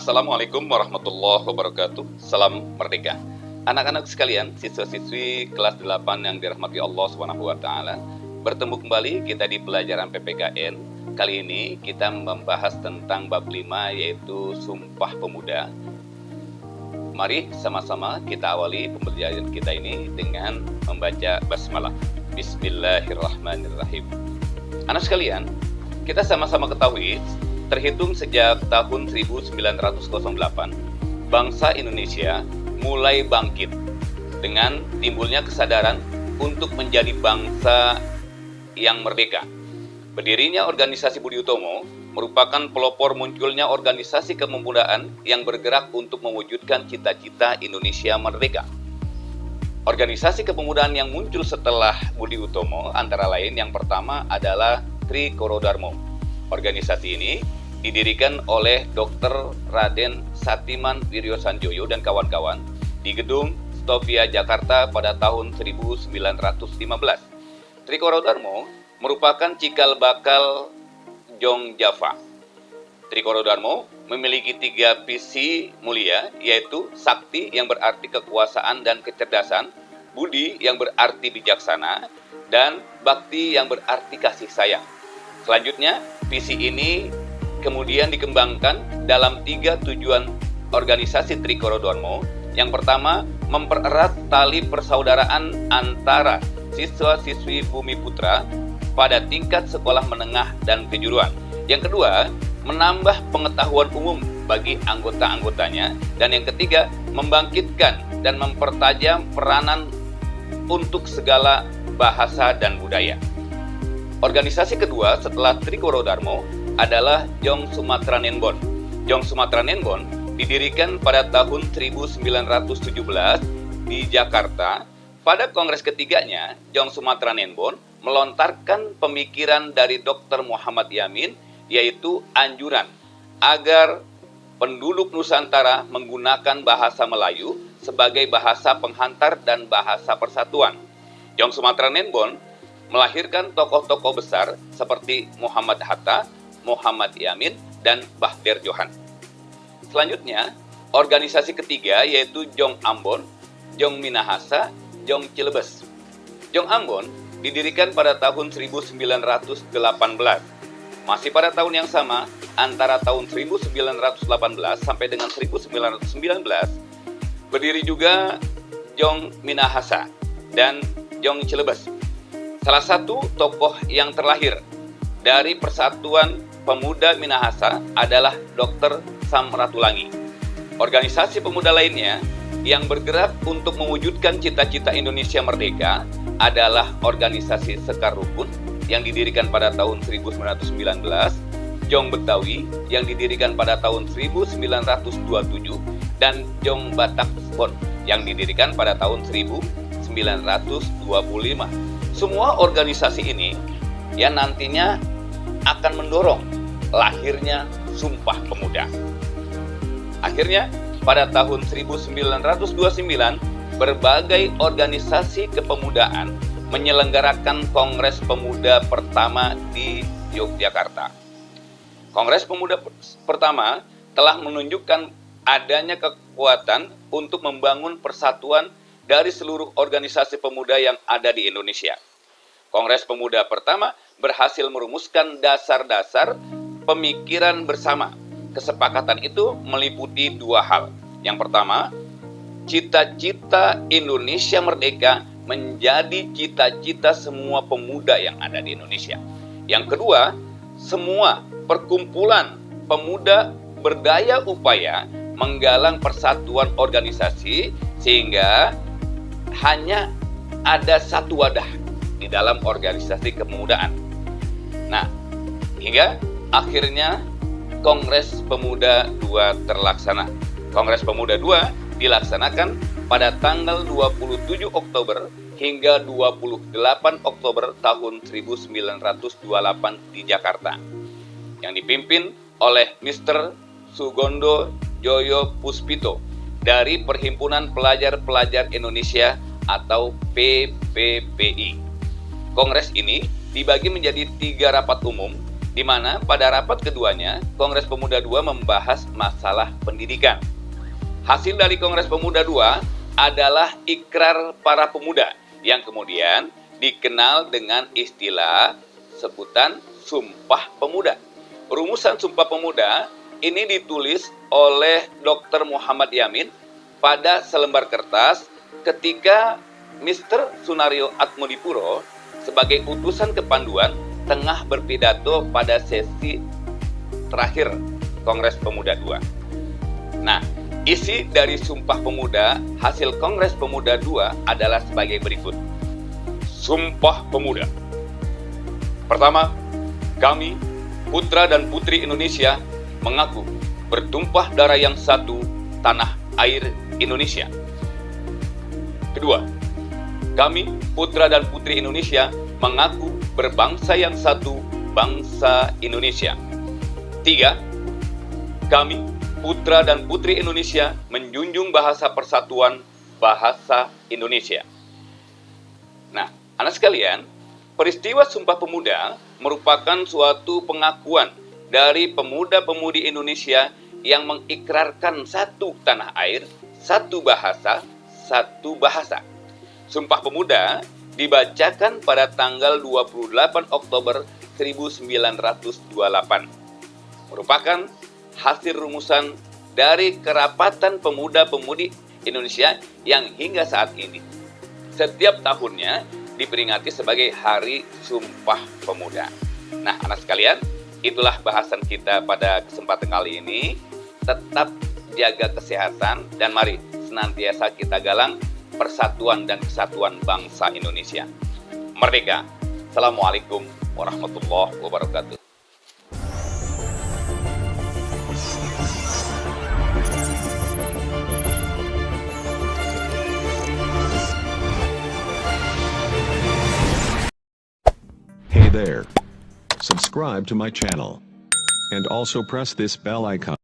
Assalamualaikum warahmatullahi wabarakatuh. Salam merdeka. Anak-anak sekalian, siswa-siswi kelas 8 yang dirahmati Allah SWT, bertemu kembali kita di pelajaran PPKN. Kali ini kita membahas tentang bab 5, yaitu Sumpah Pemuda. Mari sama-sama kita awali pembelajaran kita ini dengan membaca basmalah. Bismillahirrahmanirrahim. Anak sekalian, kita sama-sama ketahui, terhitung sejak tahun 1908, bangsa Indonesia mulai bangkit dengan timbulnya kesadaran untuk menjadi bangsa yang merdeka. Berdirinya organisasi Budi Utomo merupakan pelopor munculnya organisasi kepemudaan yang bergerak untuk mewujudkan cita-cita Indonesia merdeka. Organisasi kepemudaan yang muncul setelah Budi Utomo antara lain yang pertama adalah Trikoro Darmo. Organisasi ini didirikan oleh Dr. Raden Satiman Wiryosanjoyo dan kawan-kawan di Gedung Stovia Jakarta pada tahun 1915. Trikoro Darmo merupakan cikal bakal Jong Java. Trikoro Darmo memiliki 3 visi mulia, yaitu sakti yang berarti kekuasaan dan kecerdasan, budi yang berarti bijaksana, dan bakti yang berarti kasih sayang. Selanjutnya, visi ini kemudian dikembangkan dalam 3 tujuan organisasi Trikoro Darmo. Yang pertama, mempererat tali persaudaraan antara siswa-siswi Bumi Putra pada tingkat sekolah menengah dan kejuruan. Yang kedua, menambah pengetahuan umum bagi anggota-anggotanya. Dan yang ketiga, membangkitkan dan mempertajam peranan untuk segala bahasa dan budaya. Organisasi kedua setelah Trikoro Darmo adalah Jong Sumatera Nenbon. Jong Sumatera Nenbon didirikan pada tahun 1917 di Jakarta. Pada kongres ketiganya, Jong Sumatera Nenbon melontarkan pemikiran dari Dr. Muhammad Yamin, yaitu anjuran agar penduduk Nusantara menggunakan bahasa Melayu sebagai bahasa penghantar dan bahasa persatuan. Jong Sumatera Nenbon melahirkan tokoh-tokoh besar seperti Muhammad Hatta, Muhammad Yamin, dan Bahdir Johan. Selanjutnya, organisasi ketiga yaitu Jong Ambon, Jong Minahasa, Jong Cilebes. Jong Ambon didirikan pada tahun 1918. Masih pada tahun yang sama, antara tahun 1918 sampai dengan 1919, berdiri juga Jong Minahasa dan Jong Cilebes. Salah satu tokoh yang terlahir dari Persatuan Pemuda Minahasa adalah Dr. Samratulangi. Organisasi pemuda lainnya yang bergerak untuk mewujudkan cita-cita Indonesia merdeka adalah organisasi Sekar Rukun yang didirikan pada tahun 1919, Jong Betawi yang didirikan pada tahun 1927, dan Jong Batak Spon yang didirikan pada tahun 1925. Semua organisasi ini yang nantinya akan mendorong lahirnya Sumpah Pemuda. Akhirnya, pada tahun 1929, berbagai organisasi kepemudaan menyelenggarakan Kongres Pemuda pertama di Yogyakarta. Kongres Pemuda pertama telah menunjukkan adanya kekuatan untuk membangun persatuan dari seluruh organisasi pemuda yang ada di Indonesia. Kongres Pemuda pertama berhasil merumuskan dasar-dasar pemikiran bersama. Kesepakatan itu meliputi 2 hal. Yang pertama, cita-cita Indonesia merdeka menjadi cita-cita semua pemuda yang ada di Indonesia. Yang kedua, semua perkumpulan pemuda berdaya upaya menggalang persatuan organisasi sehingga hanya ada satu wadah di dalam organisasi kepemudaan. Nah, hingga akhirnya Kongres Pemuda II terlaksana. Kongres Pemuda II dilaksanakan pada tanggal 27 Oktober hingga 28 Oktober tahun 1928 di Jakarta, yang dipimpin oleh Mr. Sugondo Joyo Puspito dari Perhimpunan Pelajar-Pelajar Indonesia atau PPPI. Kongres ini dibagi menjadi 3 rapat umum di mana pada rapat keduanya, Kongres Pemuda II membahas masalah pendidikan. Hasil dari Kongres Pemuda II adalah ikrar para pemuda yang kemudian dikenal dengan istilah sebutan Sumpah Pemuda. Rumusan Sumpah Pemuda ini ditulis oleh Dr. Muhammad Yamin pada selembar kertas ketika Mr. Sunario Atmodipuro sebagai utusan kepanduan tengah berpidato pada sesi terakhir Kongres Pemuda II. Nah, isi dari Sumpah Pemuda hasil Kongres Pemuda II adalah sebagai berikut. Sumpah Pemuda. Pertama, kami, putra dan putri Indonesia, mengaku bertumpah darah yang satu, tanah air Indonesia. Kedua, kami, putra dan putri Indonesia, mengaku berbangsa yang satu, bangsa Indonesia. Tiga, kami, putra dan putri Indonesia, menjunjung bahasa persatuan, bahasa Indonesia. Nah, anak sekalian, peristiwa Sumpah Pemuda merupakan suatu pengakuan dari pemuda-pemudi Indonesia yang mengikrarkan satu tanah air, satu bahasa, satu bahasa. Sumpah Pemuda dibacakan pada tanggal 28 Oktober 1928. Merupakan hasil rumusan dari kerapatan pemuda-pemudi Indonesia yang hingga saat ini setiap tahunnya diperingati sebagai Hari Sumpah Pemuda. Nah, anak sekalian, itulah bahasan kita pada kesempatan kali ini. Tetap jaga kesehatan dan mari senantiasa kita galang persatuan dan kesatuan bangsa Indonesia. Merdeka. Assalamualaikum warahmatullahi wabarakatuh. Hey there. Subscribe to my channel. And also press this bell icon.